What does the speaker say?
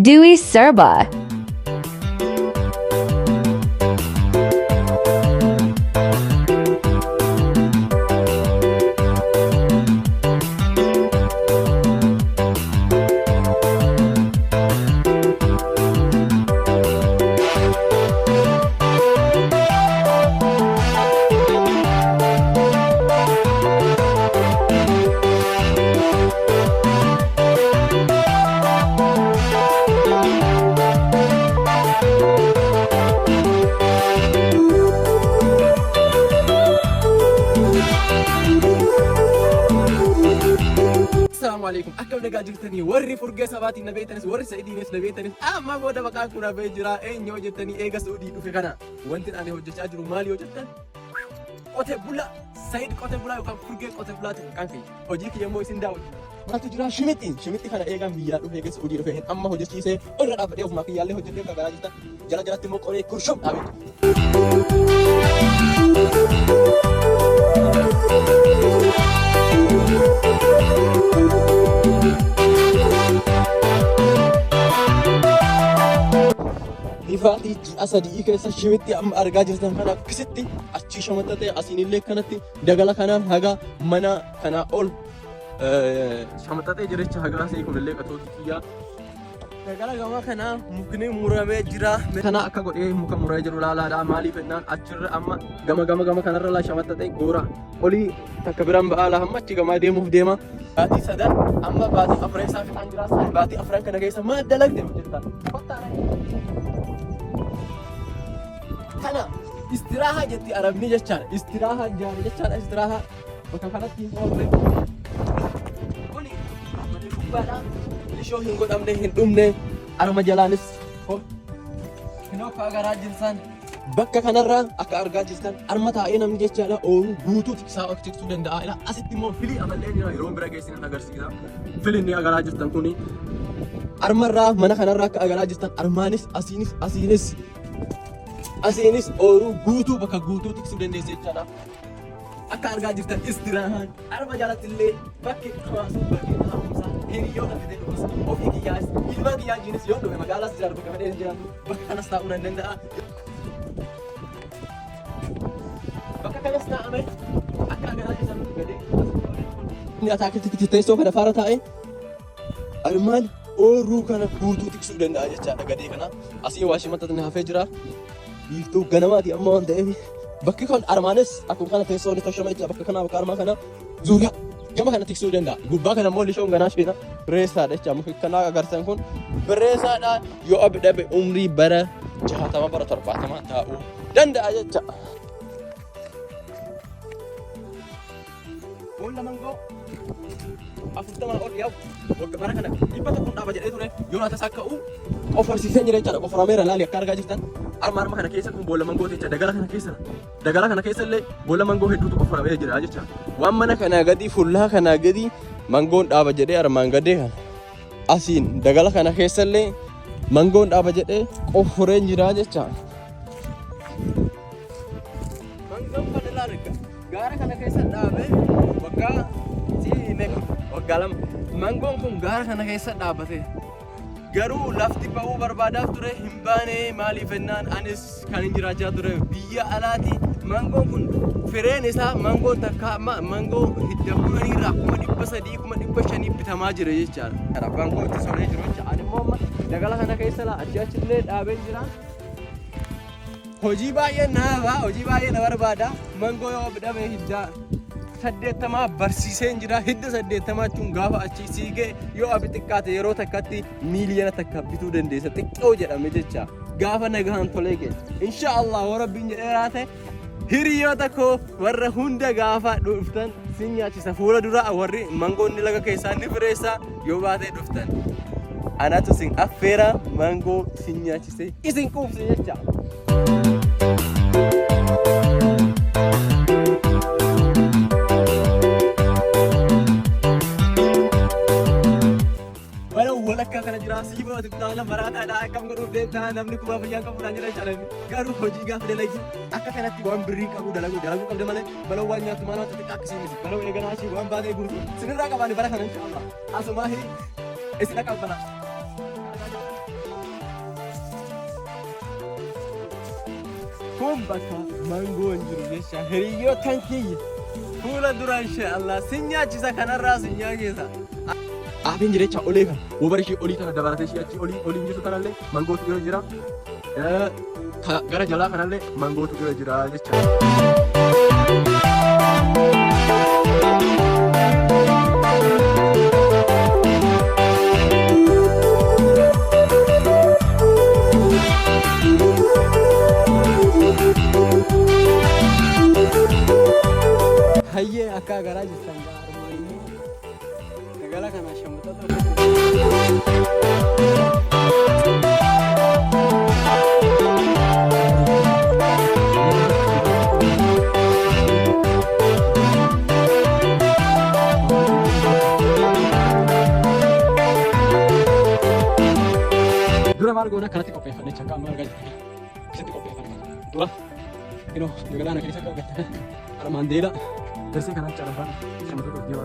Dewey Serba. السلام عليكم. أكمل دقاجرتني وري فرقة سباتي نبيتني وري سعيدي نس نبيتني ما بودا بقى كنا بيجرا إيه وجدتني إيه قصودي في كنا وانت أنا وجدت أجر مالي وجدت قطع بولا سعيد قطع بولا وكان فرقة قطع بولا كان في وجيك يوم ويسين داود ما تجرا شمتي كنا إيه كان بيجرا وفي قصودي فين أما وجدت شيء سه أول رأى بديه وما في يالله وجدت كبراجتا جلا جلا تمو قولي كرشم أبي Ifati asadi keessa shimitti amma argaa jirtan kana akkasitti achi shamattatee asiin illee kanatti dagala kanaan haga mana kana ol shamattatee jirecha haga asii kunillee qatooti kiyyaa dagala gama kana mukni muramee jira kana akka godhee muka muree jiru laalaadha maaliif ennaan achirra amma gama kanarra laa shamattatee goora olii takka biraan ba'aa laa hamma achi gamaa deemuuf deema baatii sadan amma baatii afreessaa fixaan jiraas baatii afran kana keessa maal dalagde jirtan kana istiraha jetti arabni jechaan istiraha jaare jechaan istiraha bakka kanatti hoore kuni mali kubbaadha lishoo hin godhamne hin dhumne arma jalaanis hinoo akka agaraa jirtan bakka kanarraa akka argaa jirtan arma taa'ee namni jechaadha oolu guutuu tiksaa of tiksuu danda'a ila asitti immoo filii amallee jira yeroo bira geessinan agarsiisa filii inni agaraa jirtan kuni armarraa mana kanarraa akka agaraa jirtan armaanis asiinis ooruu guutuu bakka guutuu tiksuu dandeessa jechaadha akka argaa jirtan istirahaan arma jaalattillee bakki hawaasuu bakki hawaasa hiriyoota fidee dhufas ofii kiyyaas ilma kiyyaa jinis yoo dhufe magaalaas jiraatu bakka fedhee jiraatu bakka kanas taa'uu nan danda'a bakka kanas taa'ame akka agaraa jirtan gadee inni ataakilti teessoo kana faara taa'e armaan ooruu kana guutuu tiksuu danda'a jechaadha gadee kana asii waashimatatti hafee jira biiftuu ganamaati amma waan ta'eef bakki kun armaanis akkuma kana teessoo ni tashama jecha bakka kana bakka armaa kana zuuriyaa gama kana tiksuu danda'a gubbaa kana immoo lishoon ganaa sheena bireessaadha jecha muka kana agartan kun bireessaadha yoo abi dhabe umrii bara 60 bara 70 taa'uu danda'a jecha Bolla mangoo afurtama ol yaa'u wagga bara kana dhibba tokko dhaaba jedhee ture yoo naata sakka'u qofarsiisee jira jechaadha qofarameera laali akka argaa jirtan arma kana keessa kun boolla mangoo jecha dagala kana keessa illee boolla mangoo hedduutu qofaramee jira jecha waan mana kana gadi fuullaa kana gadi mangoon dhaaba jedhee armaan gadee kana asiin dagala kana keessa illee mangoon dhaaba jedhee qofaree jira jecha mangoon kana laarga gaara kana keessa dhaabee waggaa lama mangoon kun gaara kana keessa dhaabate garuu lafti ba'uu barbaadaaf ture hin baane maaliif ennaan anis kan hin jiraachaa ture biyya alaati mangoon kun fireen isaa mangoon takka mangoo hidda kudhaniirraa 300,000 bitamaa jira jechaadha mangoo itti solee jiru jecha ani immoo dagala kana keessa laa achillee dhaabeen jira hojii baay'ee na barbaada mangoo yoo dhabe hidda 80 barsiiseen jira hidda 80 jechuun gaafa achi siigee yoo abi xiqqaate yeroo takkatti miiliyoona takka bituu dandeessa xiqqoo jedhame jecha gaafa nagahan tolee geessa inshaallah rabbiin jedheeraa ta'e hiriyoota koo warra hunda gaafa dhuftan sin nyaachisa fuula dura warri mangoonni laga keessaa ni fireessa yoo baatee dhuftan anatu sin affeera mangoo sin nyaachise isin quubse jecha walakkaa kana jira siiba tiktaala maraataadha akkam godhuuf deemtaa namni kubbaa fayyaan qabuudhaan jira jedhani garuu hojii gaafa dalagu akka kanatti waan birrii qabu dalagu qabda malee baloo waan nyaatu maal waan xixiqqaa akkasii miti baloo eeganaa ishee waan baatee gurguru sinirraa qabaani bara kana inshaallah asumaahi isin qabbana kun bakka mangoon jiru jecha hiriyootaan kiyya fuula dura inshallah sin nyaachisa kanarraa sin nyaachisa. Aafin jirecha olee kan wobara ishee olii tana dabalatee ishee achi oliin jirtu kanallee mangootu bira jira. Gara jalaa kanallee mangootu bira jira jecha. Hayyee akka garaa jirtan gaarummaa dagala kana shammata dura maal goona kanatti qopheeffannee akka amma argaa jirtan keessatti qopheeffannee dura dagala kana keessa qabatte armaan deela. Tersi kanan cara ban, sama tu dia